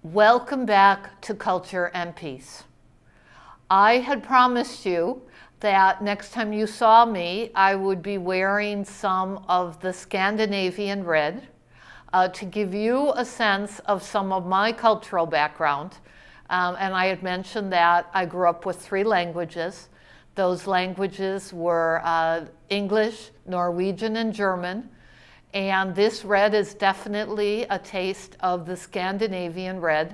Welcome back to Culture and Peace. I had promised you that next time you saw me, I would be wearing some of the Scandinavian red to give you a sense of some of my cultural background. And I had mentioned that I grew up with 3 languages. Those languages were English, Norwegian, and German. And this red is definitely a taste of the Scandinavian red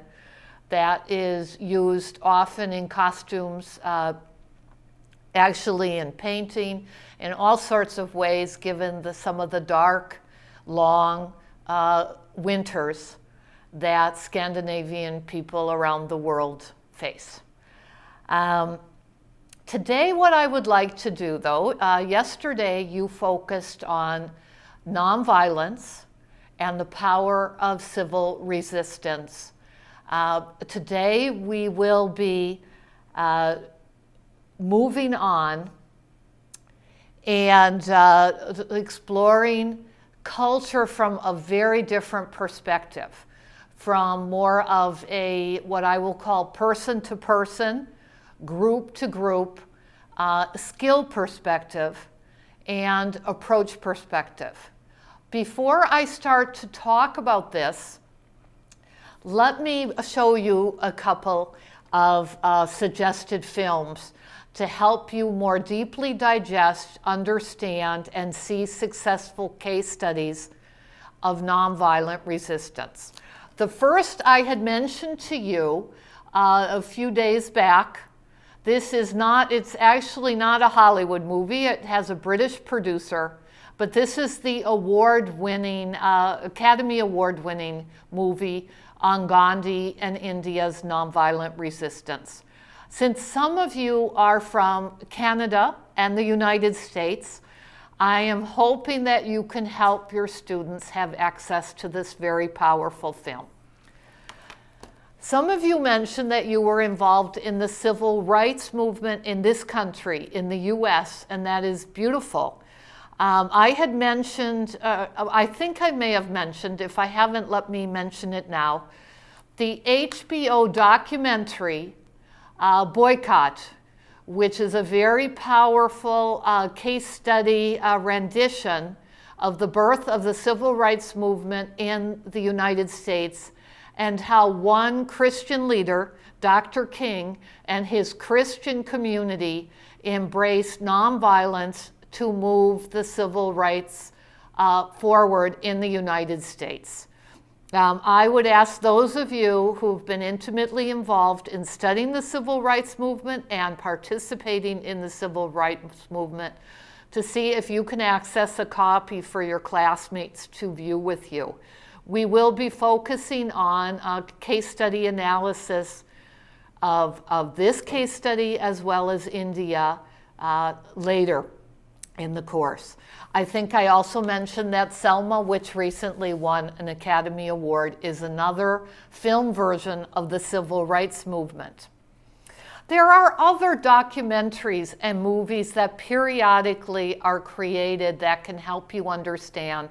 that is used often in costumes, actually in painting, in all sorts of ways, given some of the dark, long winters that Scandinavian people around the world face. Today, what I would like to do, though, yesterday you focused on nonviolence and the power of civil resistance. Today we will be moving on and exploring culture from a very different perspective, from more of a what I will call person to person, group to group, skill perspective, and approach perspective. Before I start to talk about this, let me show you a couple of suggested films to help you more deeply digest, understand, and see successful case studies of nonviolent resistance. The first I had mentioned to you a few days back. It's actually not a Hollywood movie. It has a British producer. But this is the award-winning, Academy Award-winning movie on Gandhi and India's nonviolent resistance. Since some of you are from Canada and the United States, I am hoping that you can help your students have access to this very powerful film. Some of you mentioned that you were involved in the civil rights movement in this country, in the US, and that is beautiful. I had mentioned, I think I may have mentioned, if I haven't, let me mention it now, the HBO documentary, Boycott, which is a very powerful case study rendition of the birth of the civil rights movement in the United States and how one Christian leader, Dr. King, and his Christian community embraced nonviolence to move the civil rights forward in the United States. I would ask those of you who've been intimately involved in studying the civil rights movement and participating in the civil rights movement to see if you can access a copy for your classmates to view with you. We will be focusing on a case study analysis of this case study as well as India later in the course. I think I also mentioned that Selma, which recently won an Academy Award, is another film version of the civil rights movement. There are other documentaries and movies that periodically are created that can help you understand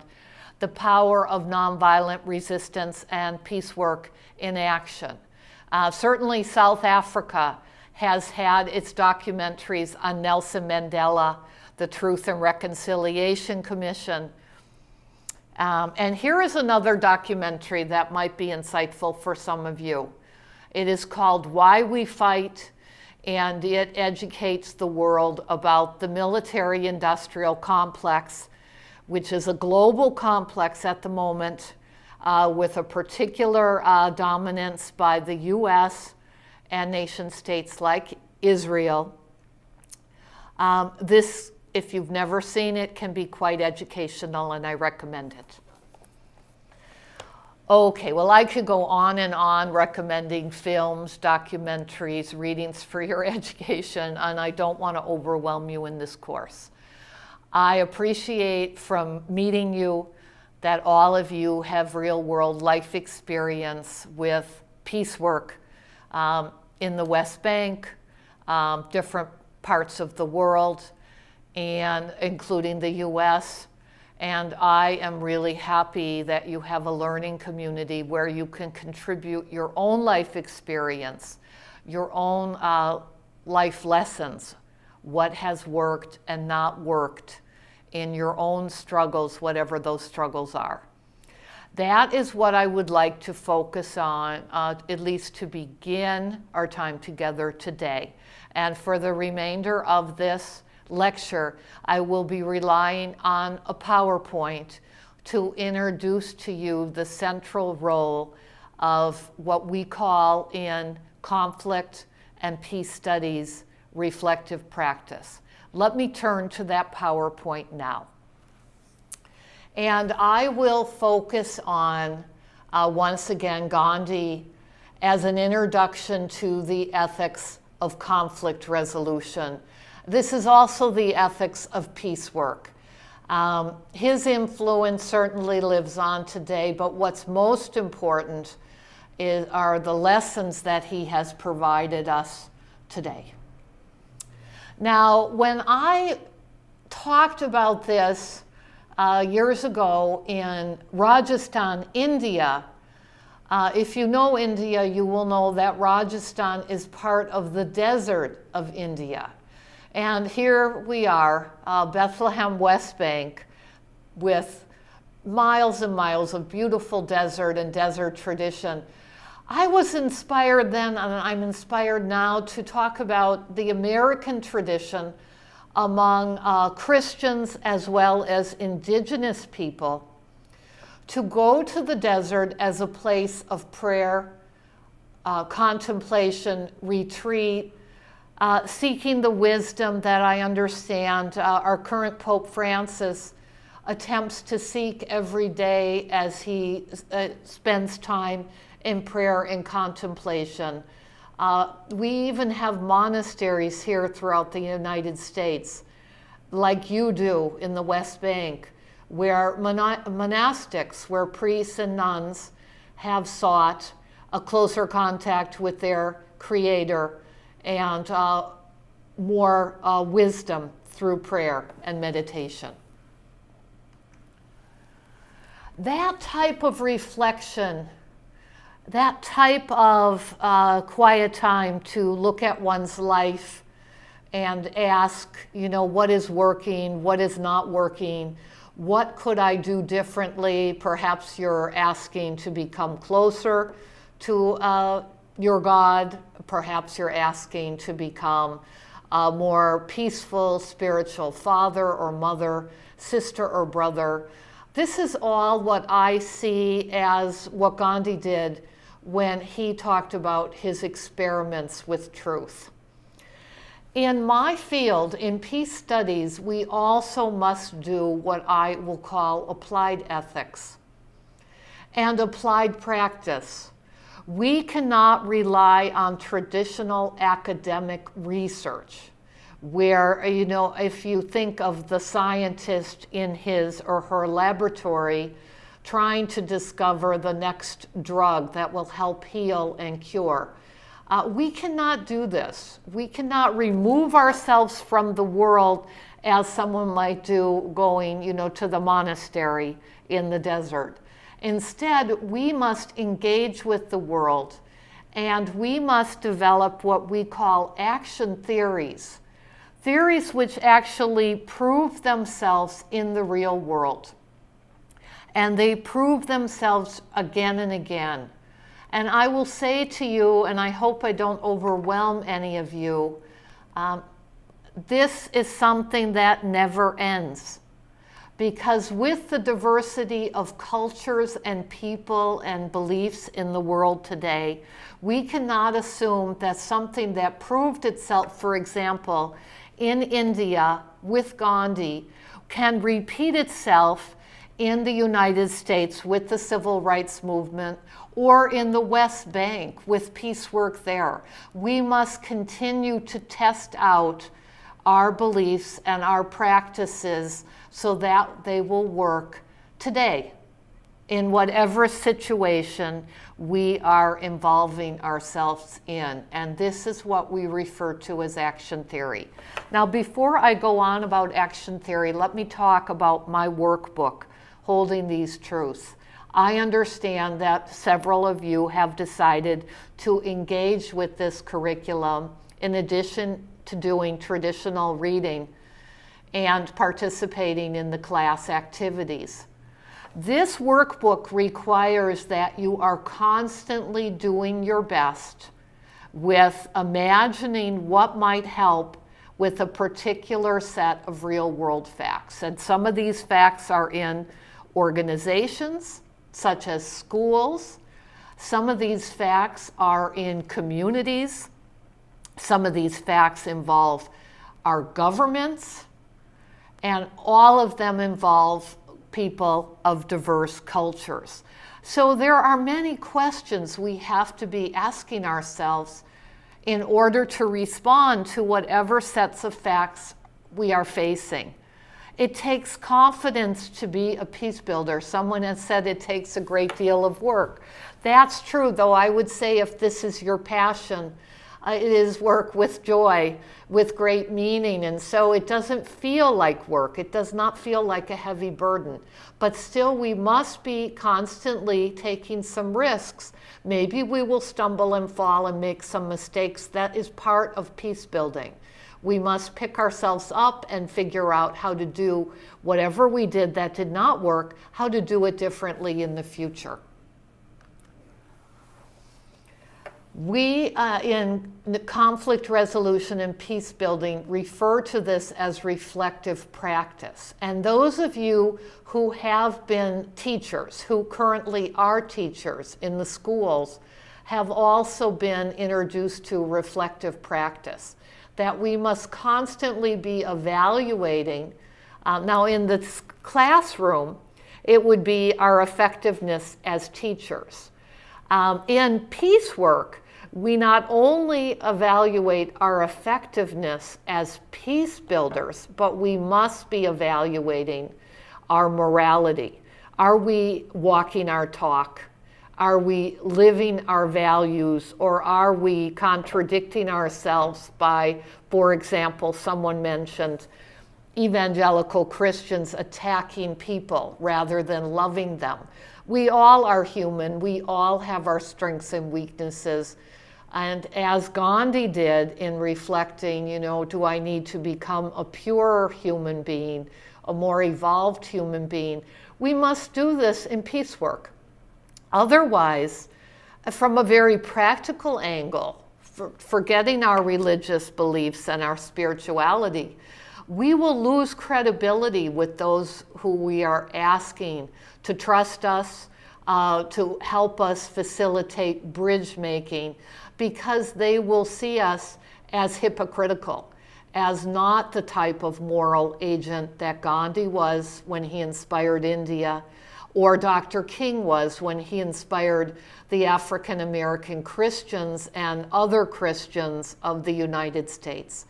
the power of nonviolent resistance and peace work in action. Certainly South Africa has had its documentaries on Nelson Mandela, the Truth and Reconciliation Commission. And here is another documentary that might be insightful for some of you. It is called Why We Fight, and it educates the world about the military-industrial complex, which is a global complex at the moment with a particular dominance by the US and nation states like Israel. This, if you've never seen it, can be quite educational, and I recommend it. Okay, well, I could go on and on recommending films, documentaries, readings for your education, and I don't want to overwhelm you in this course. I appreciate from meeting you that all of you have real-world life experience with peace work in the West Bank, different parts of the world, and including the US, And I am really happy that you have a learning community where you can contribute your own life experience, your own life lessons, what has worked and not worked in your own struggles, whatever those struggles are. That is what I would like to focus on, at least to begin our time together today. And for the remainder of this lecture, I will be relying on a PowerPoint to introduce to you the central role of what we call in conflict and peace studies reflective practice. Let me turn to that PowerPoint now. And I will focus on, once again, Gandhi as an introduction to the ethics of conflict resolution. This is also the ethics of peace work. His influence certainly lives on today, but what's most important are the lessons that he has provided us today. Now, when I talked about this years ago in Rajasthan, India, if you know India, you will know that Rajasthan is part of the desert of India. And here we are, Bethlehem, West Bank, with miles and miles of beautiful desert and desert tradition. I was inspired then, and I'm inspired now, to talk about the American tradition among Christians as well as indigenous people to go to the desert as a place of prayer, contemplation, retreat, seeking the wisdom that I understand our current Pope Francis attempts to seek every day as he spends time in prayer and contemplation. We even have monasteries here throughout the United States, like you do in the West Bank, where monastics, where priests and nuns have sought a closer contact with their Creator and more wisdom through prayer and meditation. That type of reflection, that type of quiet time to look at one's life and ask, what is working, what is not working, what could I do differently? Perhaps you're asking to become closer to your God. Perhaps you're asking to become a more peaceful spiritual father or mother, sister or brother. This is all what I see as what Gandhi did when he talked about his experiments with truth. In my field, in peace studies, we also must do what I will call applied ethics and applied practice. We cannot rely on traditional academic research where, if you think of the scientist in his or her laboratory trying to discover the next drug that will help heal and cure. We cannot do this. We cannot remove ourselves from the world as someone might do going, to the monastery in the desert. Instead, we must engage with the world, and we must develop what we call action theories, theories which actually prove themselves in the real world. And they prove themselves again and again. And I will say to you, and I hope I don't overwhelm any of you, this is something that never ends. Because with the diversity of cultures and people and beliefs in the world today, we cannot assume that something that proved itself, for example, in India with Gandhi, can repeat itself in the United States with the civil rights movement, or in the West Bank with peace work there. We must continue to test out our beliefs and our practices so that they will work today. in whatever situation we are involving ourselves in. And this is what we refer to as action theory. Now, before I go on about action theory, let me talk about my workbook, Holding These Truths. I understand that several of you have decided to engage with this curriculum in addition to doing traditional reading and participating in the class activities. This workbook requires that you are constantly doing your best with imagining what might help with a particular set of real-world facts. And some of these facts are in organizations, such as schools. Some of these facts are in communities. Some of these facts involve our governments, and all of them involve people of diverse cultures. So there are many questions we have to be asking ourselves in order to respond to whatever sets of facts we are facing. It takes confidence to be a peace builder. Someone has said it takes a great deal of work. That's true, though I would say if this is your passion, it is work with joy, with great meaning, and so it doesn't feel like work. It does not feel like a heavy burden. But still, we must be constantly taking some risks. Maybe we will stumble and fall and make some mistakes. That is part of peace building. We must pick ourselves up and figure out how to do whatever we did that did not work, how to do it differently in the future. We, in conflict resolution and peace building, refer to this as reflective practice. And those of you who have been teachers, who currently are teachers in the schools, have also been introduced to reflective practice, that we must constantly be evaluating. Now, in the classroom, it would be our effectiveness as teachers. In peace work, we not only evaluate our effectiveness as peace builders, but we must be evaluating our morality. Are we walking our talk? Are we living our values, or are we contradicting ourselves by, for example, someone mentioned evangelical Christians attacking people rather than loving them. We all are human. We all have our strengths and weaknesses. And as Gandhi did in reflecting, do I need to become a purer human being, a more evolved human being? We must do this in peace work. Otherwise, from a very practical angle, forgetting our religious beliefs and our spirituality, we will lose credibility with those who we are asking to trust us, to help us facilitate bridge making, because they will see us as hypocritical, as not the type of moral agent that Gandhi was when he inspired India, or Dr. King was when he inspired the African American Christians and other Christians of the United States.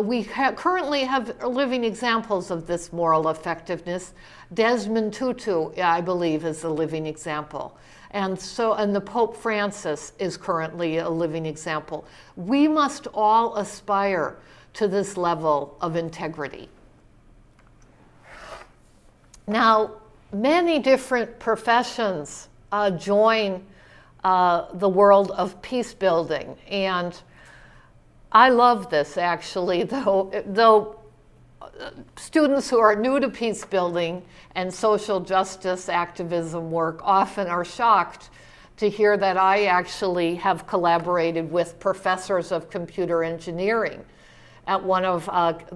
We currently have living examples of this moral effectiveness. Desmond Tutu, I believe, is a living example. And the Pope Francis is currently a living example. We must all aspire to this level of integrity. Now, many different professions join the world of peace building, and I love this actually, though students who are new to peace building and social justice activism work often are shocked to hear that I actually have collaborated with professors of computer engineering at one of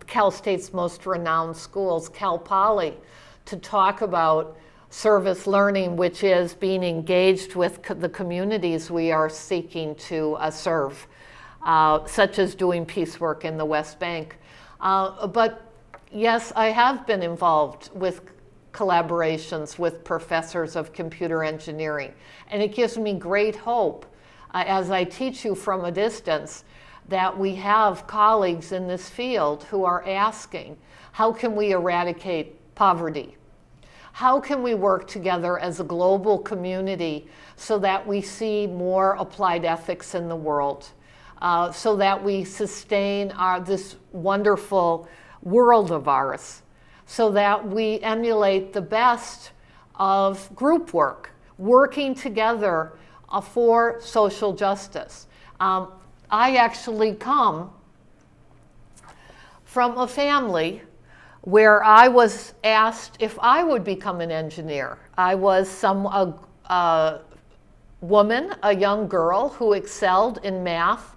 Cal State's most renowned schools, Cal Poly, to talk about service learning, which is being engaged with the communities we are seeking to serve, such as doing peace work in the West Bank. But yes, I have been involved with collaborations with professors of computer engineering, and it gives me great hope as I teach you from a distance that we have colleagues in this field who are asking, how can we eradicate poverty? How can we work together as a global community so that we see more applied ethics in the world, so that we sustain this wonderful world of ours, so that we emulate the best of group work, working together for social justice. I actually come from a family where I was asked if I would become an engineer. I was a woman, a young girl who excelled in math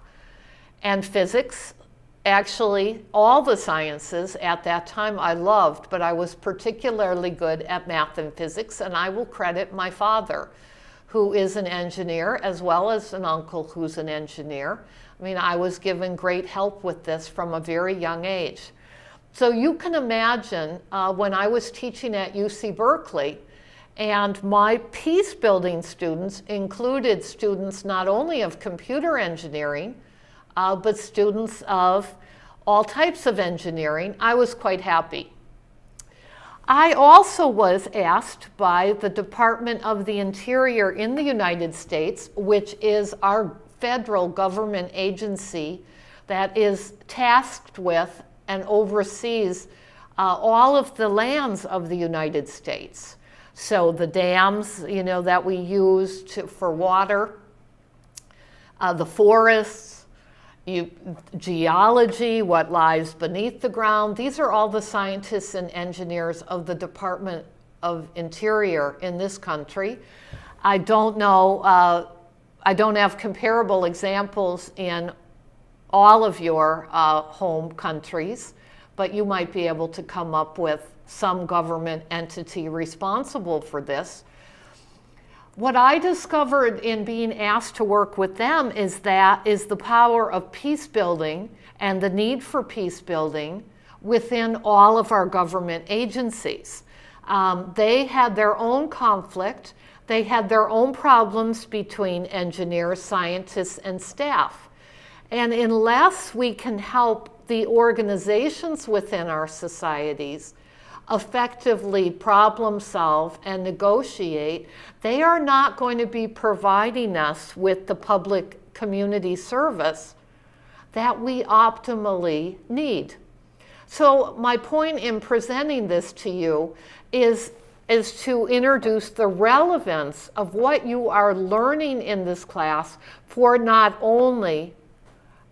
and physics. Actually, all the sciences at that time I loved, but I was particularly good at math and physics, and I will credit my father, who is an engineer, as well as an uncle who's an engineer. I mean, I was given great help with this from a very young age. So you can imagine when I was teaching at UC Berkeley, and my peace building students included students not only of computer engineering, but students of all types of engineering, I was quite happy. I also was asked by the Department of the Interior in the United States, which is our federal government agency that is tasked with and oversees all of the lands of the United States. So the dams, that we use for water, the forests, geology, what lies beneath the ground. These are all the scientists and engineers of the Department of Interior in this country. I don't know, I don't have comparable examples in all of your home countries, but you might be able to come up with some government entity responsible for this. What I discovered in being asked to work with them is the power of peace building and the need for peace building within all of our government agencies. They had their own conflict. They had their own problems between engineers, scientists, and staff. And unless we can help the organizations within our societies effectively problem solve and negotiate, they are not going to be providing us with the public community service that we optimally need. So my point in presenting this to you is to introduce the relevance of what you are learning in this class for not only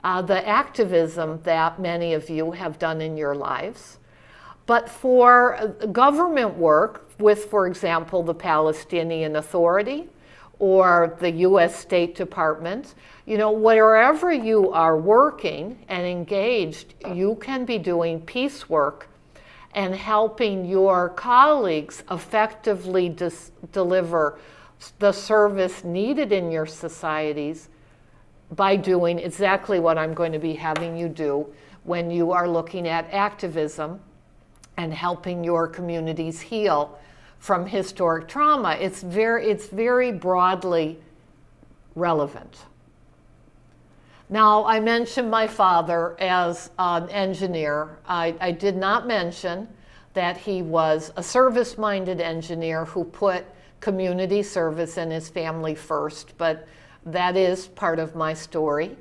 the activism that many of you have done in your lives, but for government work with, for example, the Palestinian Authority or the US State Department. Wherever you are working and engaged, you can be doing peace work and helping your colleagues effectively deliver the service needed in your societies by doing exactly what I'm going to be having you do when you are looking at activism and helping your communities heal from historic trauma. It's very broadly relevant. Now, I mentioned my father as an engineer. I did not mention that he was a service-minded engineer who put community service and his family first, but that is part of my story.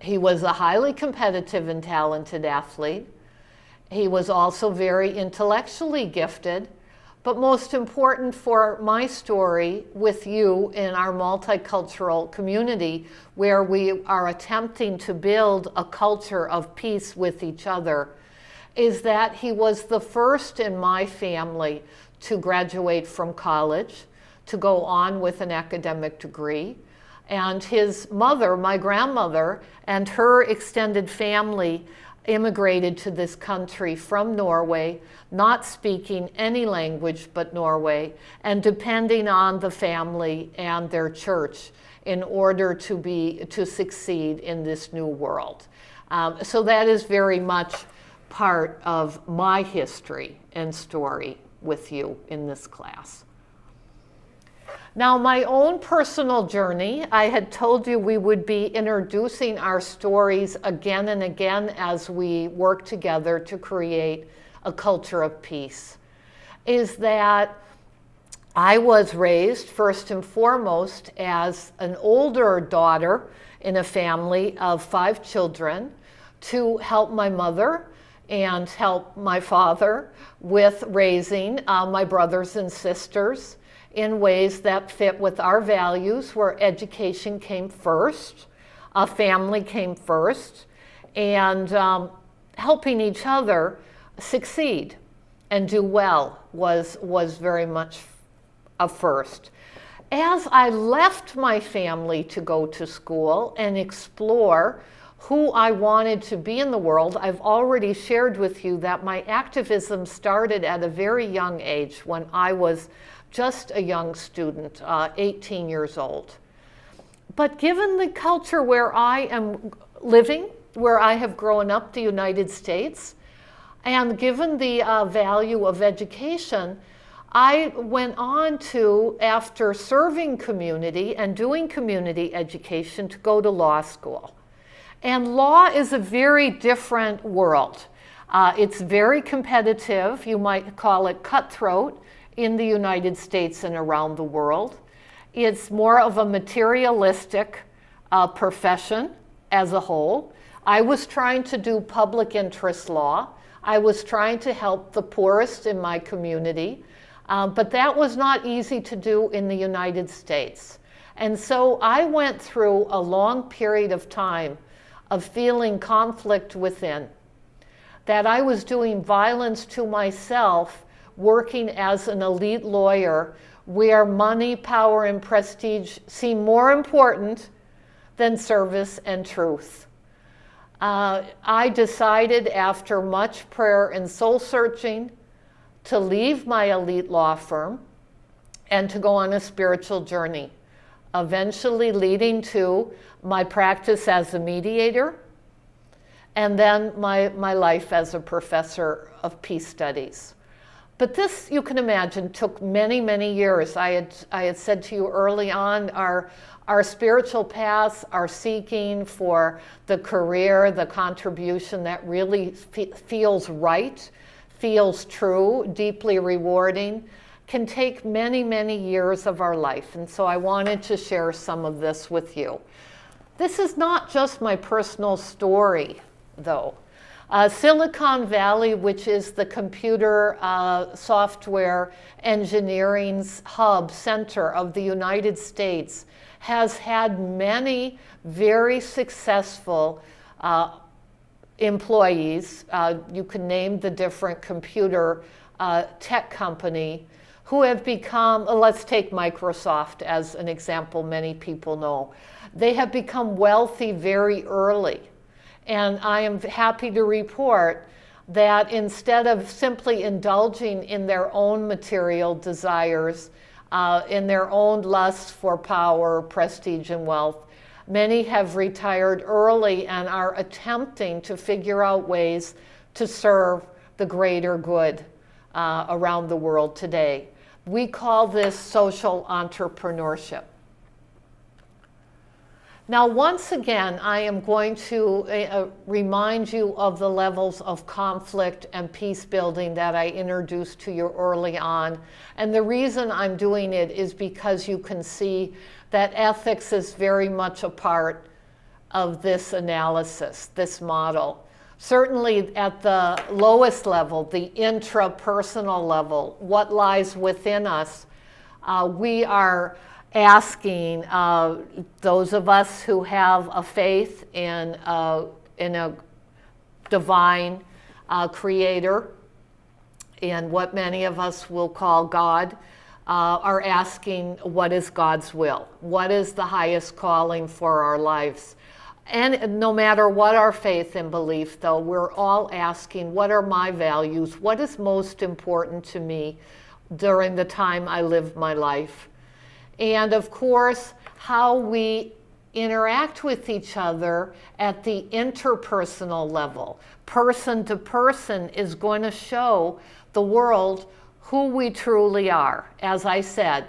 He was a highly competitive and talented athlete. He was also very intellectually gifted, but most important for my story with you in our multicultural community, where we are attempting to build a culture of peace with each other, is that he was the first in my family to graduate from college, to go on with an academic degree. And his mother, my grandmother, and her extended family immigrated to this country from Norway, not speaking any language but Norway, and depending on the family and their church in order to succeed in this new world. So that is very much part of my history and story with you in this class. Now, my own personal journey, I had told you we would be introducing our stories again and again as we work together to create a culture of peace. is that I was raised first and foremost as an older daughter in a family of 5 children to help my mother and help my father with raising my brothers and sisters in ways that fit with our values, where education came first, a family came first, and helping each other succeed and do well was very much a first. As I left my family to go to school and explore who I wanted to be in the world, I've already shared with you that my activism started at a very young age when I was just a young student, 18 years old. But given the culture where I am living, where I have grown up, the United States, and given the value of education, I went on to, after serving community and doing community education, to go to law school. And law is a very different world. It's very competitive. You might call it cutthroat in the United States and around the world. It's more of a materialistic profession as a whole. I was trying to do public interest law. I was trying to help the poorest in my community, but that was not easy to do in the United States. And so I went through a long period of time of feeling conflict within, that I was doing violence to myself working as an elite lawyer where money, power, and prestige seem more important than service and truth. I decided after much prayer and soul searching to leave my elite law firm and to go on a spiritual journey, eventually leading to my practice as a mediator and then my life as a professor of peace studies. But this, you can imagine, took many, many years. I had said to you early on, our spiritual paths are seeking for the career, the contribution that really feels right, feels true, deeply rewarding, can take many, many years of our life. And so I wanted to share some of this with you. This is not just my personal story, though. Silicon Valley, which is the computer software engineering's hub center of the United States, has had many very successful employees. You can name the different computer tech company who have become, let's take Microsoft as an example, many people know. They have become wealthy very early. And I am happy to report that instead of simply indulging in their own material desires, in their own lust for power, prestige, and wealth, many have retired early and are attempting to figure out ways to serve the greater good around the world today. We call this social entrepreneurship. Now, once again, I am going to remind you of the levels of conflict and peace building that I introduced to you early on. And the reason I'm doing it is because you can see that ethics is very much a part of this analysis, this model. Certainly at the lowest level, the intrapersonal level, what lies within us, we are asking those of us who have a faith in a divine creator, and what many of us will call God, are asking, what is God's will? What is the highest calling for our lives? And no matter what our faith and belief, though, we're all asking, what are my values? What is most important to me during the time I live my life? And of course, how we interact with each other at the interpersonal level. Person to person is going to show the world who we truly are. As I said,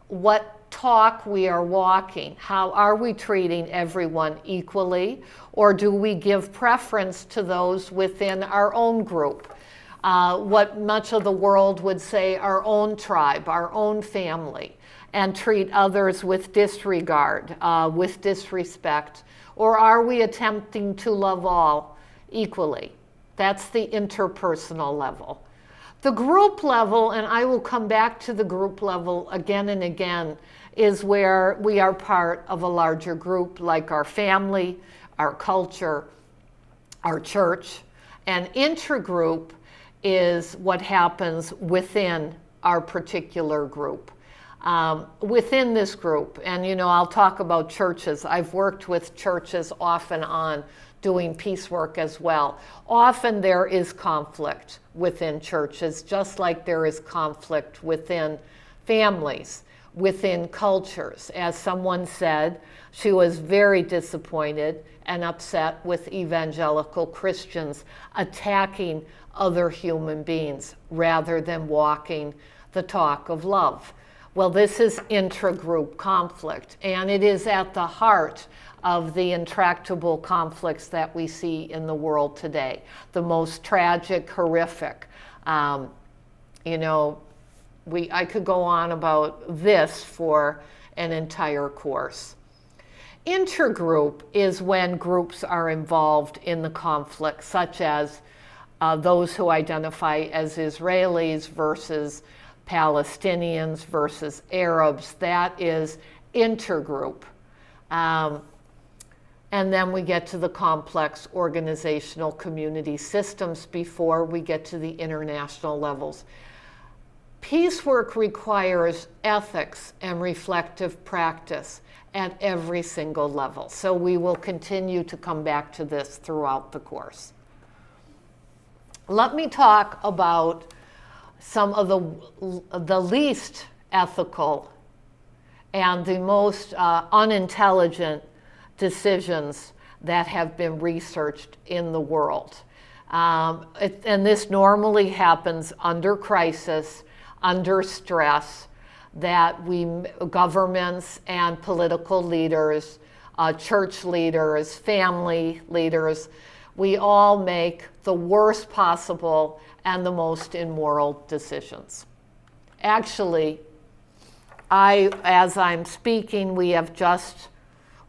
what talk we are walking. How are we treating everyone equally? Or do we give preference to those within our own group? what much of the world would say our own tribe, our own family, and treat others with disregard, with disrespect? Or are we attempting to love all equally? That's the interpersonal level. The group level, and I will come back to the group level again and again, is where we are part of a larger group like our family, our culture, our church. And intergroup is what happens within our particular group. Within this group, and I'll talk about churches. I've worked with churches off and on doing peace work as well. Often there is conflict within churches, just like there is conflict within families, within cultures. As someone said, she was very disappointed and upset with evangelical Christians attacking other human beings rather than walking the talk of love. Well, this is intragroup conflict, and it is at the heart of the intractable conflicts that we see in the world today. The most tragic, horrific. I could go on about this for an entire course. Intergroup is when groups are involved in the conflict, such as those who identify as Israelis versus Palestinians versus Arabs. That is intergroup. And then we get to the complex organizational community systems before we get to the international levels. Peace work requires ethics and reflective practice at every single level. So we will continue to come back to this throughout the course. Let me talk about some of the least ethical and the most unintelligent decisions that have been researched in the world. And this normally happens under crisis, under stress, that governments and political leaders, church leaders, family leaders, we all make the worst possible and the most immoral decisions. Actually, as I'm speaking, we have just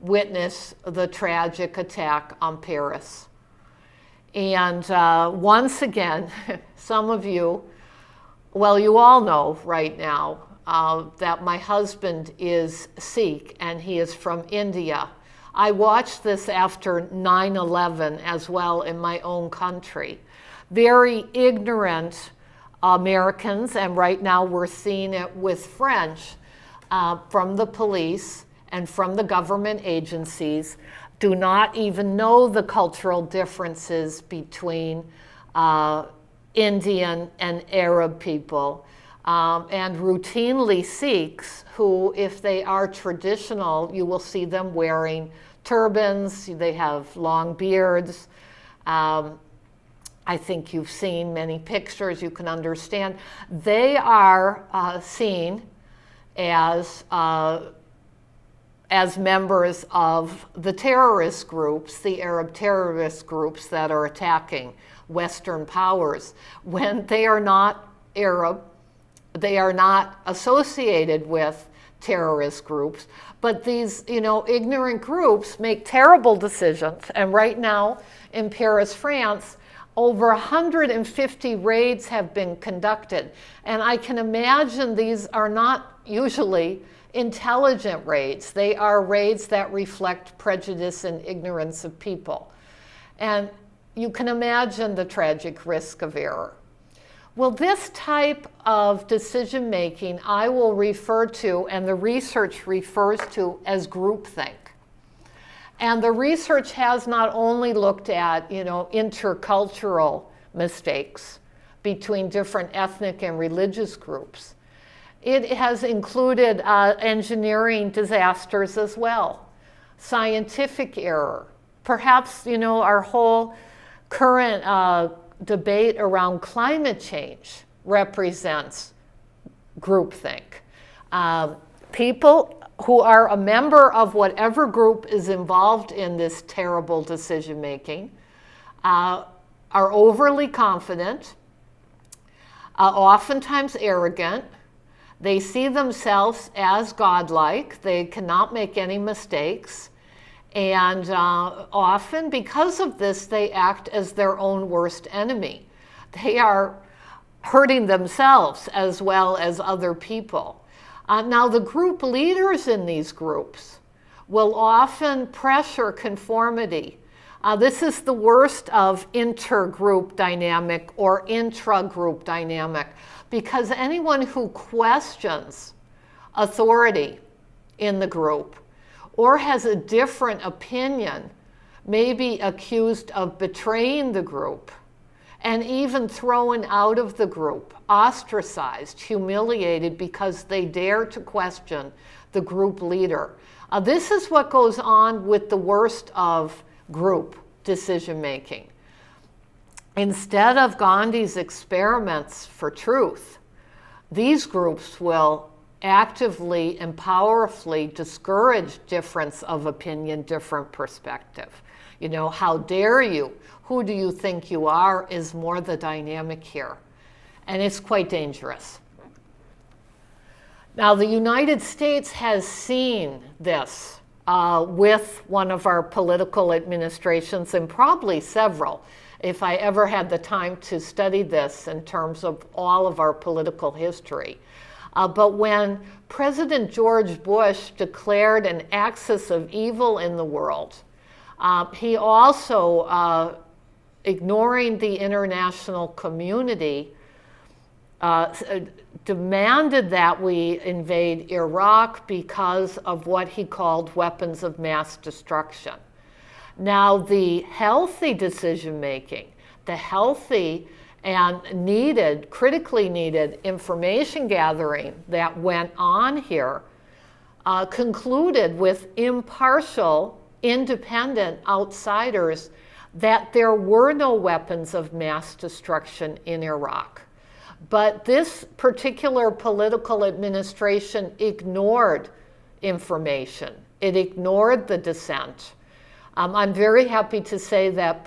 witnessed the tragic attack on Paris. And once again, some of you, well, you all know right now that my husband is Sikh and he is from India. I watched this after 9/11 as well in my own country. Very ignorant Americans, and right now we're seeing it with French, from the police and from the government agencies, do not even know the cultural differences between Indian and Arab people. And routinely Sikhs, who, if they are traditional, you will see them wearing turbans, they have long beards. I think you've seen many pictures, you can understand. They are seen as members of the terrorist groups, the Arab terrorist groups that are attacking Western powers. When they are not Arab, they are not associated with terrorist groups, but these, ignorant groups make terrible decisions. And right now in Paris, France, over 150 raids have been conducted. And I can imagine these are not usually intelligent raids. They are raids that reflect prejudice and ignorance of people. And you can imagine the tragic risk of error. Well, this type of decision making I will refer to, and the research refers to, as groupthink. And the research has not only looked at, intercultural mistakes between different ethnic and religious groups. It has included engineering disasters as well, scientific error. Perhaps, our whole current debate around climate change represents groupthink. People who are a member of whatever group is involved in this terrible decision making are overly confident, oftentimes arrogant. They see themselves as godlike. They cannot make any mistakes. And often, because of this, they act as their own worst enemy. They are hurting themselves as well as other people. Now, the group leaders in these groups will often pressure conformity. This is the worst of intergroup dynamic or intra-group dynamic, because anyone who questions authority in the group or has a different opinion may be accused of betraying the group and even thrown out of the group, ostracized, humiliated because they dare to question the group leader. This is what goes on with the worst of group decision making. Instead of Gandhi's experiments for truth, these groups will actively and powerfully discourage difference of opinion, different perspective. You know, how dare you? Who do you think you are is more the dynamic here. And it's quite dangerous. Now, the United States has seen this with one of our political administrations, and probably several, if I ever had the time to study this in terms of all of our political history. But when President George Bush declared an axis of evil in the world, he also, ignoring the international community, demanded that we invade Iraq because of what he called weapons of mass destruction. Now, the healthy decision making, the healthy and needed, critically needed information gathering that went on here concluded with impartial, independent outsiders that there were no weapons of mass destruction in Iraq. But this particular political administration ignored information. It ignored the dissent. I'm very happy to say that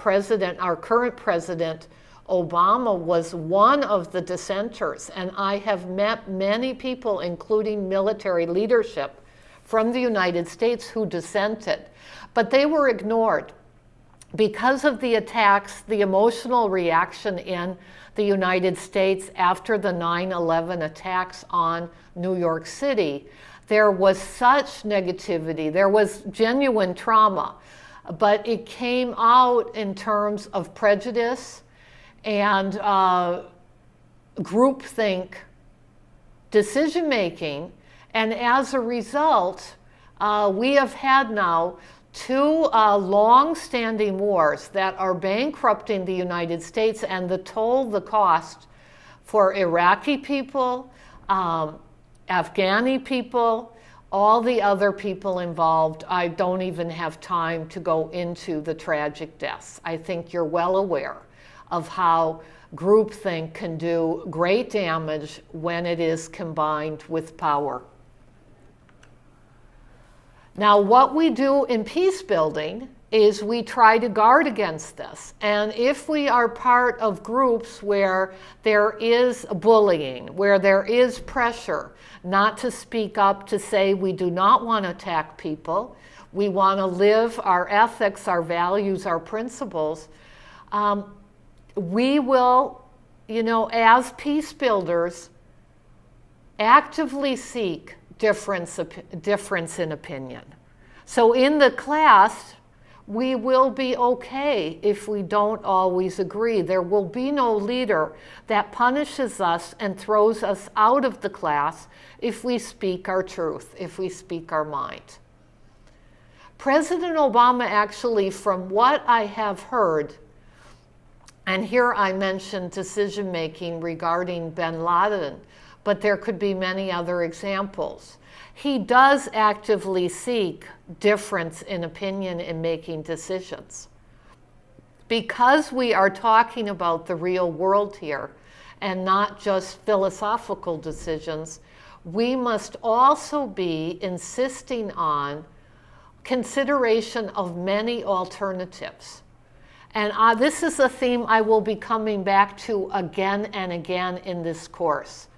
our current president, Obama, was one of the dissenters, and I have met many people, including military leadership from the United States, who dissented. But they were ignored because of the attacks, the emotional reaction in the United States after the 9/11 attacks on New York City. There was such negativity, there was genuine trauma, but it came out in terms of prejudice and groupthink decision making, and as a result, we have had now two long-standing wars that are bankrupting the United States, and the cost for Iraqi people, Afghani people, all the other people involved. I don't even have time to go into the tragic deaths. I think you're well aware of how groupthink can do great damage when it is combined with power. Now, what we do in peace building is we try to guard against this. And if we are part of groups where there is bullying, where there is pressure not to speak up, to say we do not want to attack people, we want to live our ethics, our values, our principles, we will, as peace builders, actively seek difference in opinion. So in the class, we will be okay if we don't always agree. There will be no leader that punishes us and throws us out of the class if we speak our truth, if we speak our mind. President Obama actually, from what I have heard, and here I mentioned decision making regarding bin Laden, but there could be many other examples. He does actively seek difference in opinion in making decisions. Because we are talking about the real world here and not just philosophical decisions, we must also be insisting on consideration of many alternatives. And this is a theme I will be coming back to again and again in this course.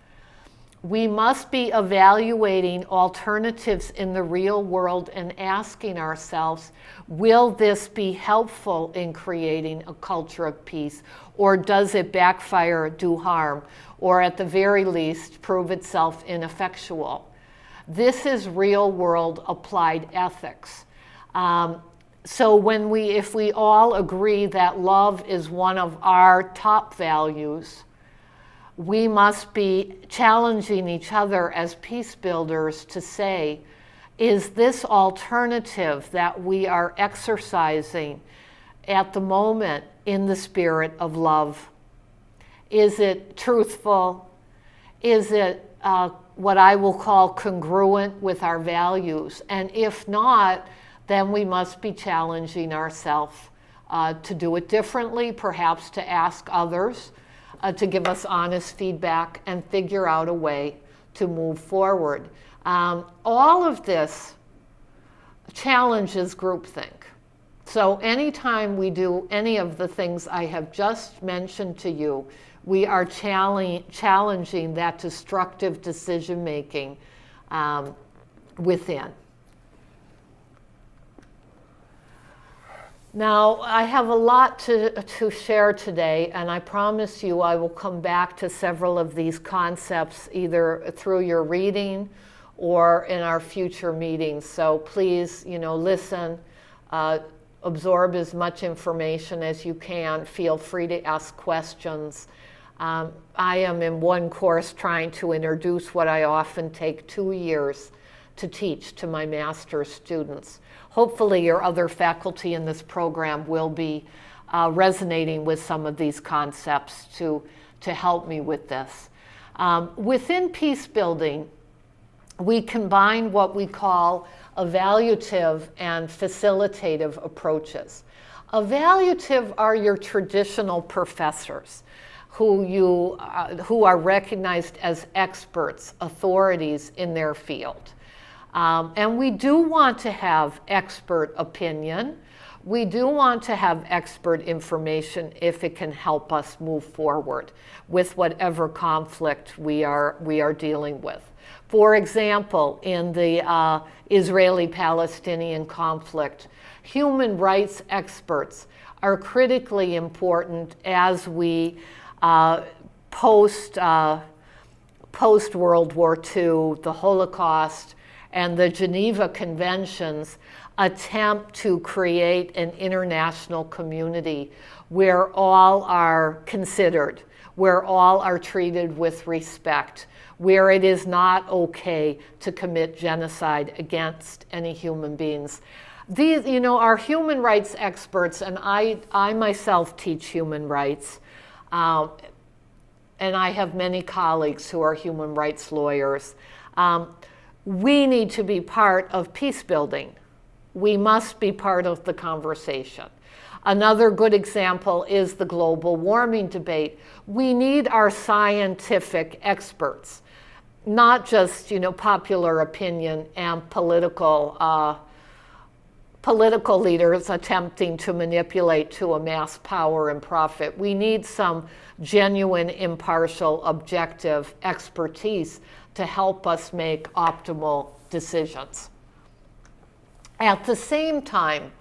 We must be evaluating alternatives in the real world and asking ourselves, will this be helpful in creating a culture of peace, or does it backfire, do harm, or at the very least prove itself ineffectual? This is real world applied ethics. So if we all agree that love is one of our top values, we must be challenging each other as peace builders to say, is this alternative that we are exercising at the moment in the spirit of love? Is it truthful? Is it what I will call congruent with our values? And if not, then we must be challenging ourselves to do it differently, perhaps to ask others to give us honest feedback and figure out a way to move forward. All of this challenges groupthink. So anytime we do any of the things I have just mentioned to you, we are challenging that destructive decision making within. Now, I have a lot to share today, and I promise you I will come back to several of these concepts either through your reading or in our future meetings. So please, listen, absorb as much information as you can. Feel free to ask questions. I am in one course trying to introduce what I often take 2 years to teach to my master's students. Hopefully your other faculty in this program will be resonating with some of these concepts to help me with this. Within peace building, we combine what we call evaluative and facilitative approaches. Evaluative are your traditional professors who are recognized as experts, authorities in their field. And we do want to have expert opinion. We do want to have expert information if it can help us move forward with whatever conflict we are dealing with. For example, in the Israeli-Palestinian conflict, human rights experts are critically important as we post-World War II, the Holocaust, and the Geneva Conventions attempt to create an international community where all are considered, where all are treated with respect, where it is not okay to commit genocide against any human beings. These, are human rights experts, and I myself teach human rights, and I have many colleagues who are human rights lawyers. We need to be part of peace building. We must be part of the conversation. Another good example is the global warming debate. We need our scientific experts, not just popular opinion and political leaders attempting to manipulate to amass power and profit. We need some genuine, impartial, objective expertise to help us make optimal decisions. At the same time,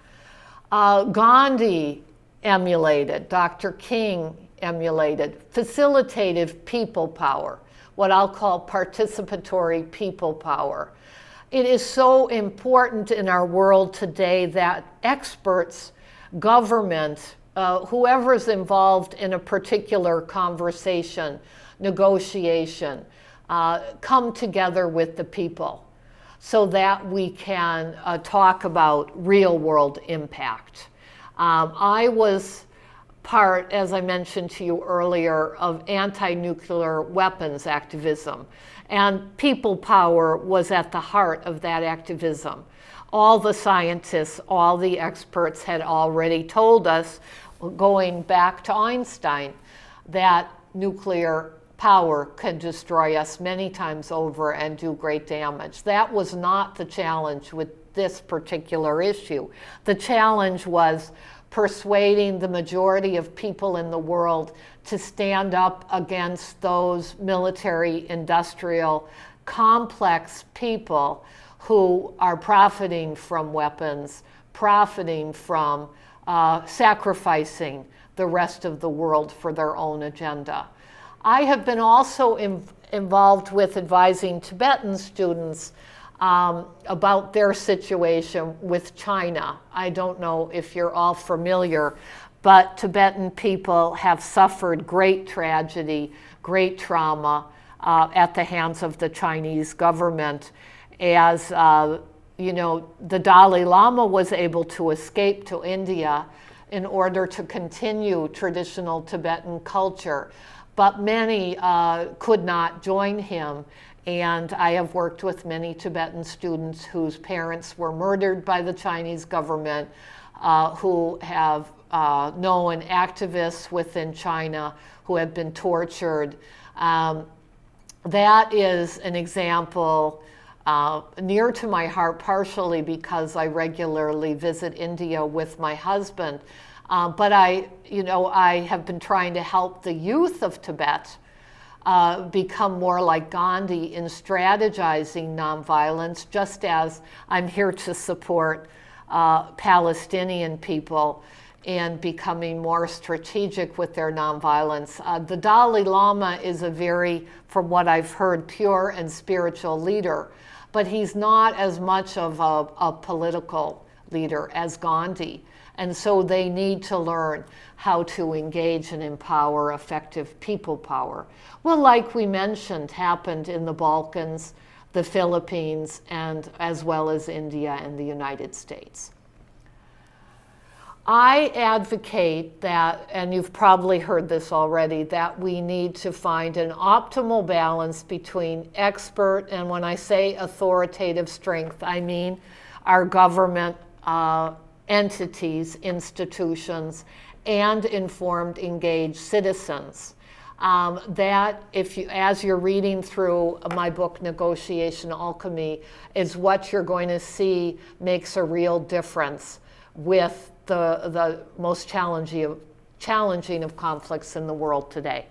Gandhi emulated, Dr. King emulated, facilitative people power, what I'll call participatory people power. It is so important in our world today that experts, government, whoever's involved in a particular conversation, negotiation, come together with the people so that we can talk about real world impact. I was part, as I mentioned to you earlier, of anti-nuclear weapons activism, and people power was at the heart of that activism. All the scientists, all the experts had already told us, going back to Einstein, that nuclear power could destroy us many times over and do great damage. That was not the challenge with this particular issue. The challenge was persuading the majority of people in the world to stand up against those military industrial complex people who are profiting from weapons, profiting from sacrificing the rest of the world for their own agenda. I have been also involved with advising Tibetan students about their situation with China. I don't know if you're all familiar, but Tibetan people have suffered great tragedy, great trauma at the hands of the Chinese government. As you know, the Dalai Lama was able to escape to India in order to continue traditional Tibetan culture, but many could not join him. And I have worked with many Tibetan students whose parents were murdered by the Chinese government, who have known activists within China who have been tortured. That is an example near to my heart, partially because I regularly visit India with my husband. But I have been trying to help the youth of Tibet become more like Gandhi in strategizing nonviolence, just as I'm here to support Palestinian people in becoming more strategic with their nonviolence. The Dalai Lama is a very, from what I've heard, pure and spiritual leader, but he's not as much of a political leader as Gandhi. And so they need to learn how to engage and empower effective people power. Well, like we mentioned, happened in the Balkans, the Philippines, and as well as India and the United States. I advocate that, and you've probably heard this already, that we need to find an optimal balance between expert, and when I say authoritative strength, I mean our government entities, institutions, and informed, engaged citizens. That, as you're reading through my book, Negotiation Alchemy, is what you're going to see makes a real difference with the most challenging of conflicts in the world today.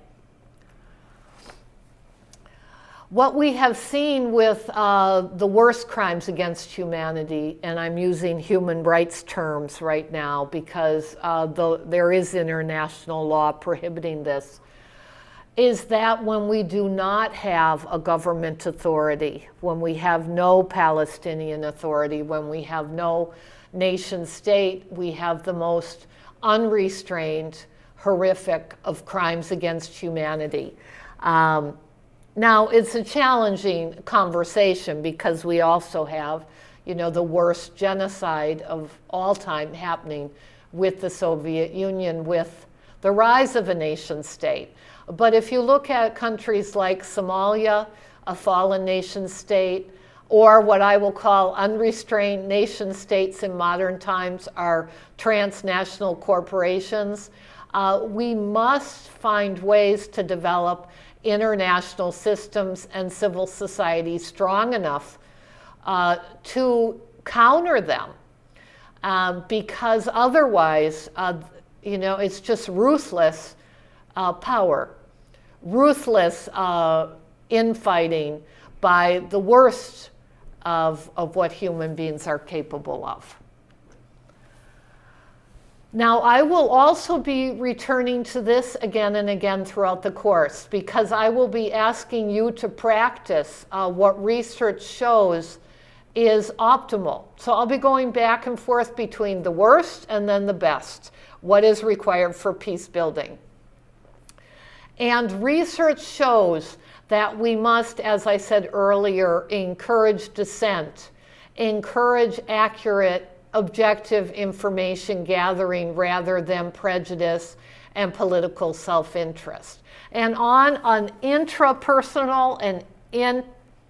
What we have seen with the worst crimes against humanity, and I'm using human rights terms right now because there is international law prohibiting this, is that when we do not have a government authority, when we have no Palestinian authority, when we have no nation state, we have the most unrestrained, horrific of crimes against humanity. Now, it's a challenging conversation because we also have, the worst genocide of all time happening with the Soviet Union, with the rise of a nation state. But if you look at countries like Somalia, a fallen nation state, or what I will call unrestrained nation states in modern times are transnational corporations, we must find ways to develop international systems and civil society strong enough to counter them, because otherwise, it's just ruthless power, ruthless infighting by the worst of what human beings are capable of. Now, I will also be returning to this again and again throughout the course because I will be asking you to practice what research shows is optimal. So I'll be going back and forth between the worst and then the best, what is required for peace building. And research shows that we must, as I said earlier, encourage dissent, encourage accurate, objective information gathering rather than prejudice and political self-interest. And on an intrapersonal and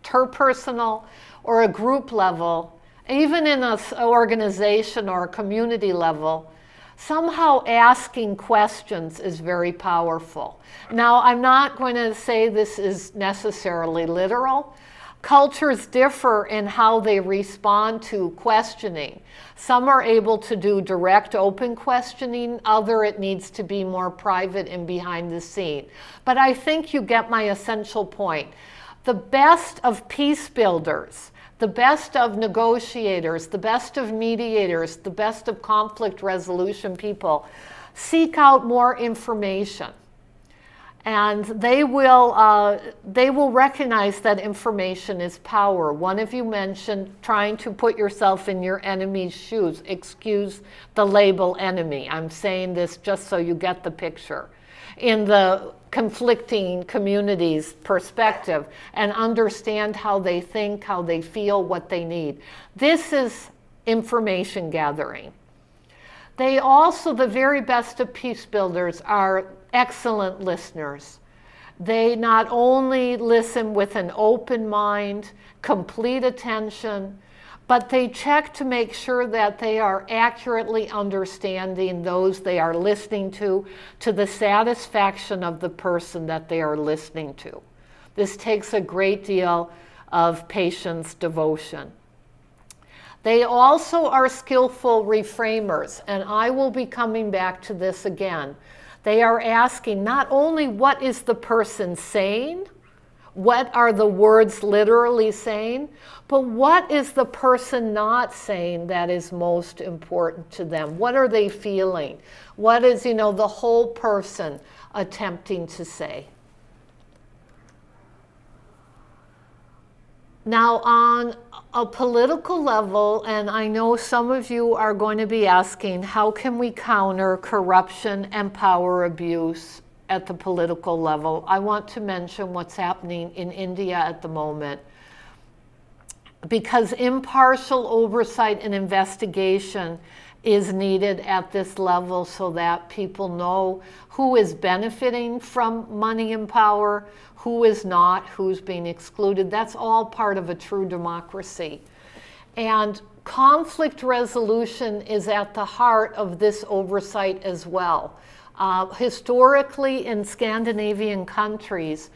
interpersonal or a group level, even in an organization or a community level, somehow asking questions is very powerful. Now, I'm not going to say this is necessarily literal, Cultures differ in how they respond to questioning. Some are able to do direct, open questioning. Other, it needs to be more private and behind the scene. But I think you get my essential point. The best of peace builders, the best of negotiators, the best of mediators, the best of conflict resolution people seek out more information. And they will recognize that information is power. One of you mentioned trying to put yourself in your enemy's shoes. Excuse the label enemy. I'm saying this just so you get the picture. In the conflicting communities' perspective and understand how they think, how they feel, what they need. This is information gathering. They also, the very best of peace builders, are excellent listeners. They not only listen with an open mind, complete attention, but they check to make sure that they are accurately understanding those they are listening to the satisfaction of the person that they are listening to. This takes a great deal of patience, devotion. They also are skillful reframers, and I will be coming back to this again. They are asking not only what is the person saying, what are the words literally saying, but what is the person not saying that is most important to them? What are they feeling? What is, the whole person attempting to say? Now, on a political level, and I know some of you are going to be asking, how can we counter corruption and power abuse at the political level? I want to mention what's happening in India at the moment. Because impartial oversight and investigation is needed at this level so that people know who is benefiting from money and power, who is not, who's being excluded. That's all part of a true democracy. And conflict resolution is at the heart of this oversight as well. Historically, in Scandinavian countries,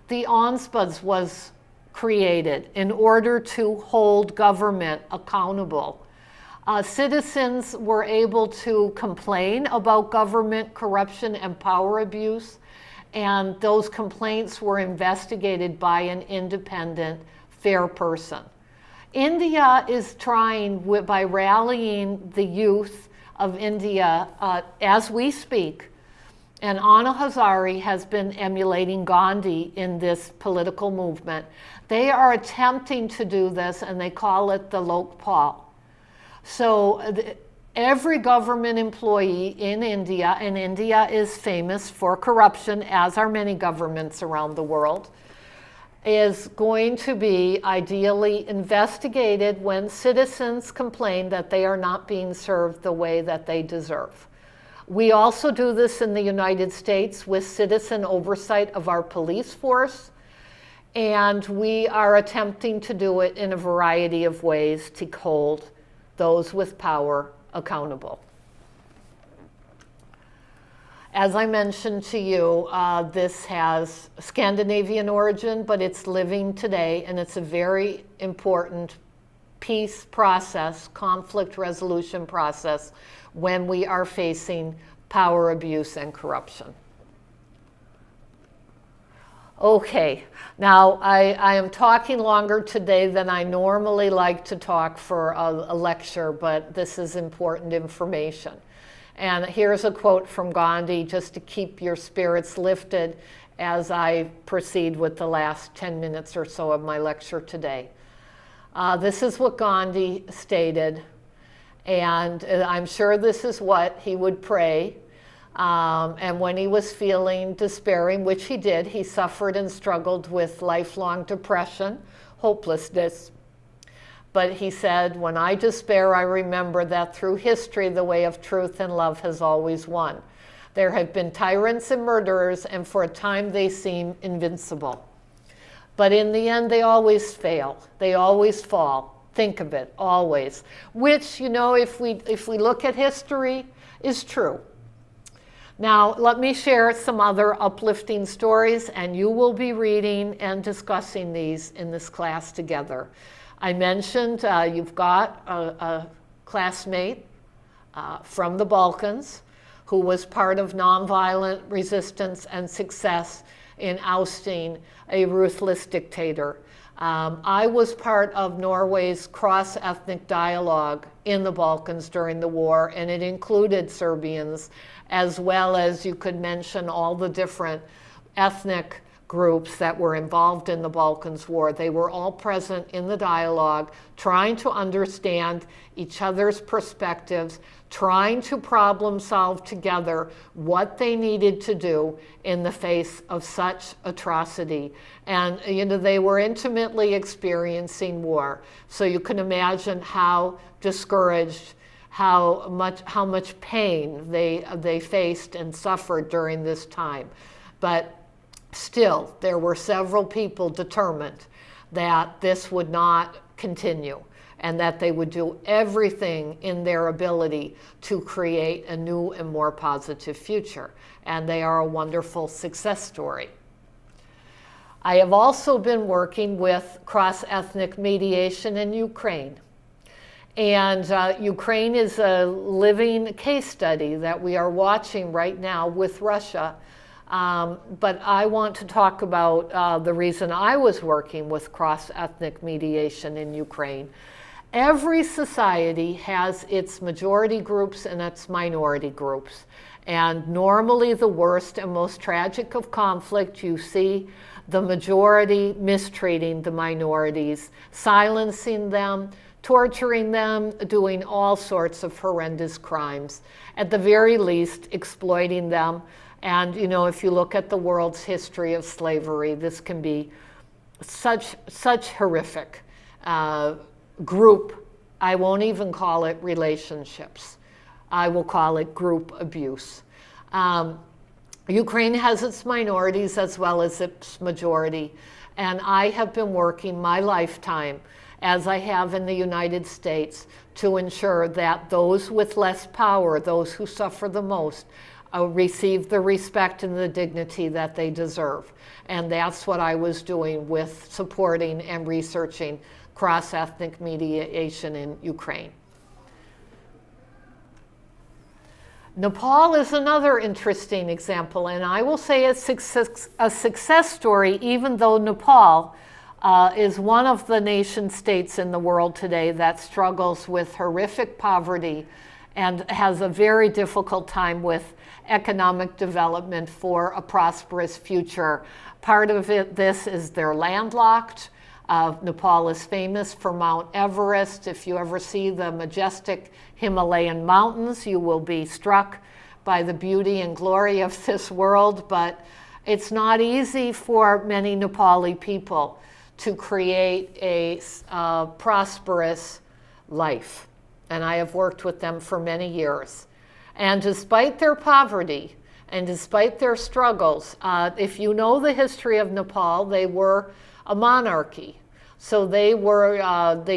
the ombudsman was created in order to hold government accountable. Citizens were able to complain about government corruption and power abuse, and those complaints were investigated by an independent, fair person. India is trying, by rallying the youth of India as we speak, and Anna Hazare has been emulating Gandhi in this political movement. They are attempting to do this, and they call it the Lokpal. So every government employee in India, and India is famous for corruption, as are many governments around the world, is going to be ideally investigated when citizens complain that they are not being served the way that they deserve. We also do this in the United States with citizen oversight of our police force, and we are attempting to do it in a variety of ways to hold those with power accountable. As I mentioned to you, this has Scandinavian origin, but it's living today, and it's a very important peace process, conflict resolution process, when we are facing power abuse and corruption. Okay, now I am talking longer today than I normally like to talk for a lecture, but this is important information. And here's a quote from Gandhi just to keep your spirits lifted as I proceed with the last 10 minutes or so of my lecture today. This is what Gandhi stated, and I'm sure this is what he would pray. And when he was feeling despairing, which he did, he suffered and struggled with lifelong depression, hopelessness. But he said, when I despair, I remember that through history, the way of truth and love has always won. There have been tyrants and murderers, and for a time they seem invincible. But in the end, they always fail. They always fall. Think of it, always. Which, if we look at history, is true. Now, let me share some other uplifting stories, and you will be reading and discussing these in this class together. I mentioned you've got a classmate from the Balkans who was part of nonviolent resistance and success in ousting a ruthless dictator. I was part of Norway's cross-ethnic dialogue in the Balkans during the war, and it included Serbians, as well as you could mention all the different ethnic groups that were involved in the Balkans War. They were all present in the dialogue, trying to understand each other's perspectives, trying to problem solve together what they needed to do in the face of such atrocity. And they were intimately experiencing war. So you can imagine how discouraged, how much pain they faced and suffered during this time. But still, there were several people determined that this would not continue and that they would do everything in their ability to create a new and more positive future. And they are a wonderful success story. I have also been working with cross-ethnic mediation in Ukraine. And Ukraine is a living case study that we are watching right now with Russia. But I want to talk about the reason I was working with cross-ethnic mediation in Ukraine. Every society has its majority groups and its minority groups. And normally the worst and most tragic of conflict, you see the majority mistreating the minorities, silencing them, torturing them, doing all sorts of horrendous crimes. At the very least, exploiting them. And, if you look at the world's history of slavery, this can be such horrific group. I won't even call it relationships. I will call it group abuse. Ukraine has its minorities as well as its majority. And I have been working my lifetime, as I have in the United States, to ensure that those with less power, those who suffer the most, receive the respect and the dignity that they deserve. And that's what I was doing with supporting and researching cross-ethnic mediation in Ukraine. Nepal is another interesting example, and I will say a success story, even though Nepal is one of the nation states in the world today that struggles with horrific poverty and has a very difficult time with economic development for a prosperous future. Part of this is they're landlocked. Nepal is famous for Mount Everest. If you ever see the majestic Himalayan mountains, you will be struck by the beauty and glory of this world. But it's not easy for many Nepali people to create a prosperous life. And I have worked with them for many years. And despite their poverty and despite their struggles, if you know the history of Nepal, they were a monarchy. So they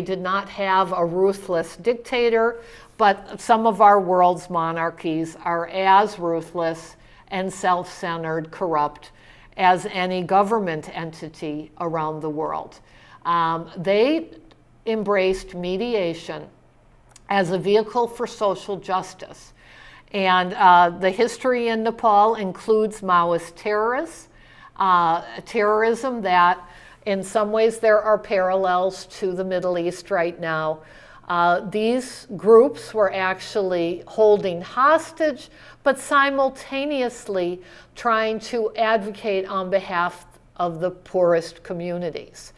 did not have a ruthless dictator, but some of our world's monarchies are as ruthless and self-centered, corrupt as any government entity around the world. They embraced mediation as a vehicle for social justice. And the history in Nepal includes Maoist terrorism that in some ways there are parallels to the Middle East right now. These groups were actually holding hostage, but simultaneously trying to advocate on behalf of the poorest communities.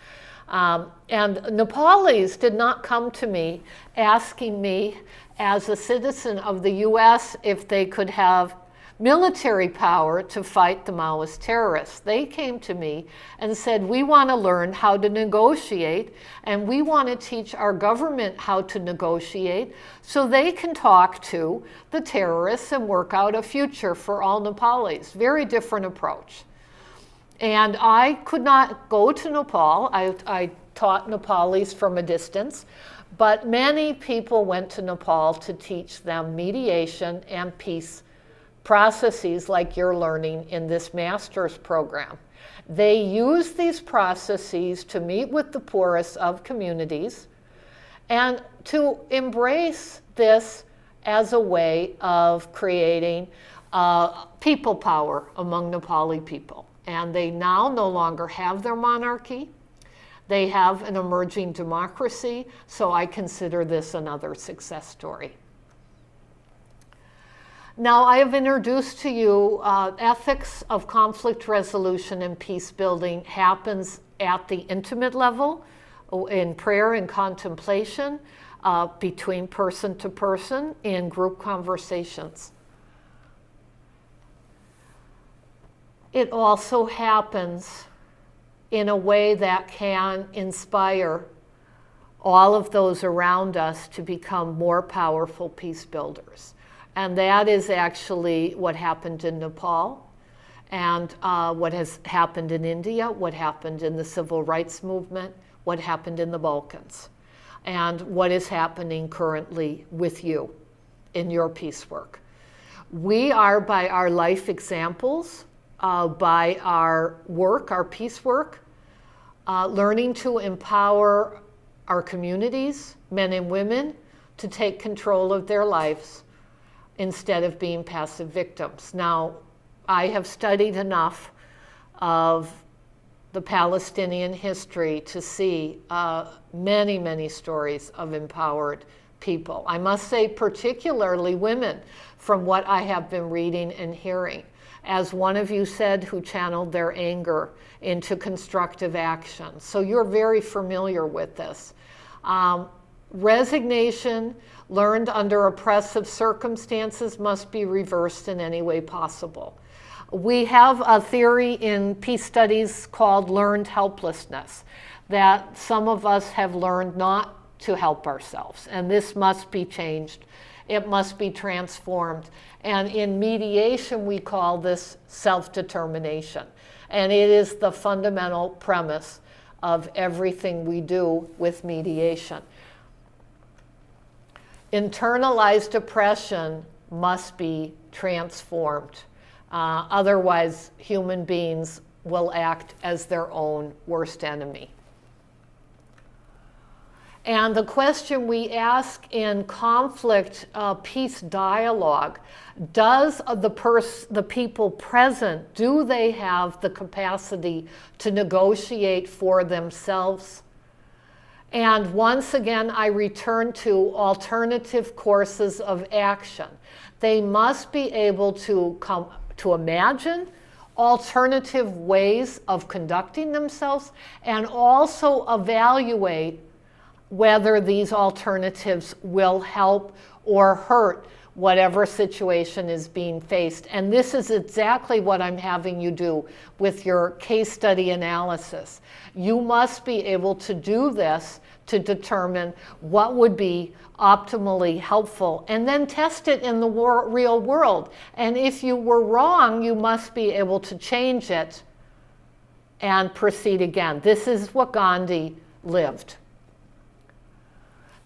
And Nepalis did not come to me asking me as a citizen of the US if they could have military power to fight the Maoist terrorists. They came to me and said, we want to learn how to negotiate, and we want to teach our government how to negotiate so they can talk to the terrorists and work out a future for all Nepalis. Very different approach. And I could not go to Nepal. I taught Nepalis from a distance, but many people went to Nepal to teach them mediation and peace processes like you're learning in this master's program. They use these processes to meet with the poorest of communities and to embrace this as a way of creating people power among Nepali people. And they now no longer have their monarchy. They have an emerging democracy, so I consider this another success story. Now, I have introduced to you ethics of conflict resolution and peace building happens at the intimate level in prayer and contemplation, between person to person, in group conversations. It also happens in a way that can inspire all of those around us to become more powerful peace builders. And that is actually what happened in Nepal, and what has happened in India, what happened in the civil rights movement, what happened in the Balkans, and what is happening currently with you in your peace work. We are, by our life examples, by our work, our peace work, learning to empower our communities, men and women, to take control of their lives instead of being passive victims. Now, I have studied enough of the Palestinian history to see many, many stories of empowered people. I must say particularly women, from what I have been reading and hearing. As one of you said, who channeled their anger into constructive action. So you're very familiar with this. Resignation learned under oppressive circumstances must be reversed in any way possible. We have a theory in peace studies called learned helplessness, that some of us have learned not to help ourselves, and this must be changed. It must be transformed. And in mediation, we call this self-determination. And it is the fundamental premise of everything we do with mediation. Internalized oppression must be transformed. Otherwise, human beings will act as their own worst enemy. And the question we ask in conflict peace dialogue, does the people present, do they have the capacity to negotiate for themselves? And once again, I return to alternative courses of action. They must be able to imagine alternative ways of conducting themselves and also evaluate whether these alternatives will help or hurt whatever situation is being faced. And this is exactly what I'm having you do with your case study analysis. You must be able to do this to determine what would be optimally helpful, and then test it in the real world. And if you were wrong, you must be able to change it and proceed again. This is what Gandhi lived.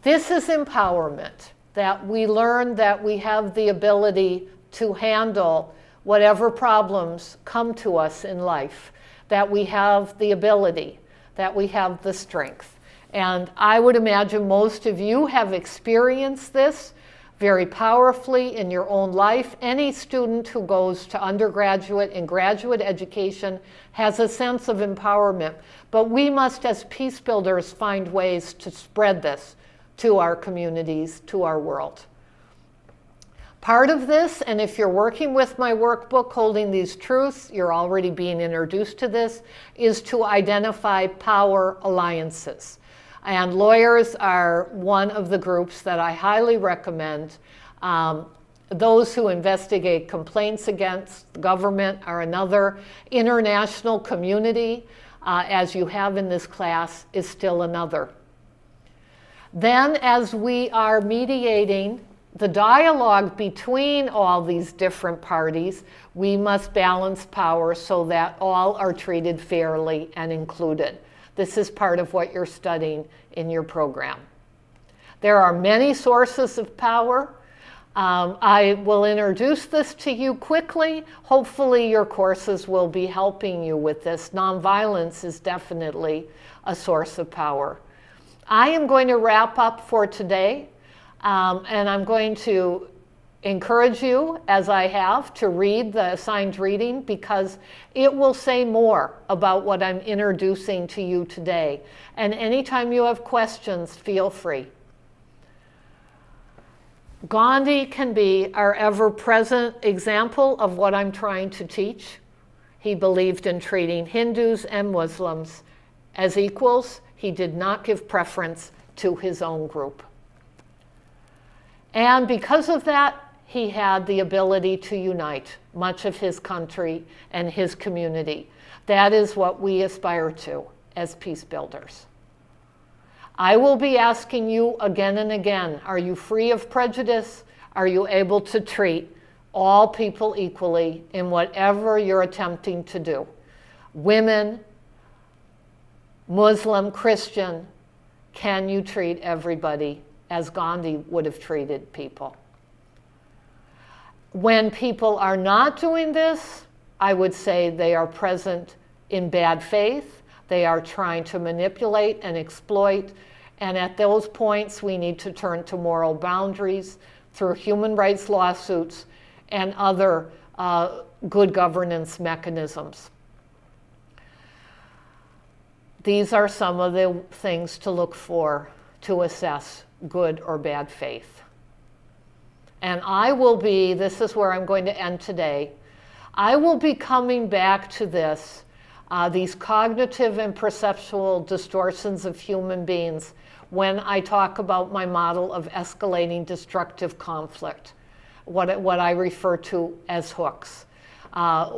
This is empowerment, that we learn that we have the ability to handle whatever problems come to us in life, that we have the ability, that we have the strength. And I would imagine most of you have experienced this very powerfully in your own life. Any student who goes to undergraduate and graduate education has a sense of empowerment. But we must, as peace builders, find ways to spread this to our communities, to our world. Part of this, and if you're working with my workbook, Holding These Truths, you're already being introduced to this, is to identify power alliances. And lawyers are one of the groups that I highly recommend. Those who investigate complaints against the government are another. International community, as you have in this class, is still another. Then, as we are mediating the dialogue between all these different parties, we must balance power so that all are treated fairly and included. This is part of what you're studying in your program. There are many sources of power. I will introduce this to you quickly. Hopefully your courses will be helping you with this. Nonviolence is definitely a source of power. I am going to wrap up for today, and I'm going to encourage you, as I have, to read the assigned reading because it will say more about what I'm introducing to you today. And anytime you have questions, feel free. Gandhi can be our ever-present example of what I'm trying to teach. He believed in treating Hindus and Muslims as equals. He did not give preference to his own group. And because of that, he had the ability to unite much of his country and his community. That is what we aspire to as peace builders. I will be asking you again and again, are you free of prejudice? Are you able to treat all people equally in whatever you're attempting to do? Women, Muslim, Christian, can you treat everybody as Gandhi would have treated people? When people are not doing this, I would say they are present in bad faith. They are trying to manipulate and exploit. And at those points, we need to turn to moral boundaries through human rights lawsuits and other good governance mechanisms. These are some of the things to look for to assess good or bad faith. And I will be, this is where I'm going to end today, I will be coming back to this, these cognitive and perceptual distortions of human beings when I talk about my model of escalating destructive conflict, what I refer to as hooks.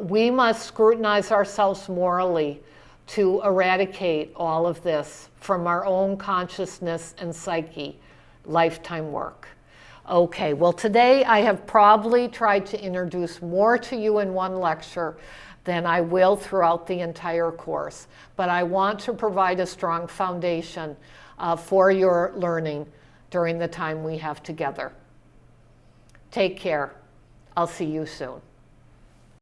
We must scrutinize ourselves morally to eradicate all of this from our own consciousness and psyche, lifetime work. Okay, well today I have probably tried to introduce more to you in one lecture than I will throughout the entire course. But I want to provide a strong foundation for your learning during the time we have together. Take care. I'll see you soon.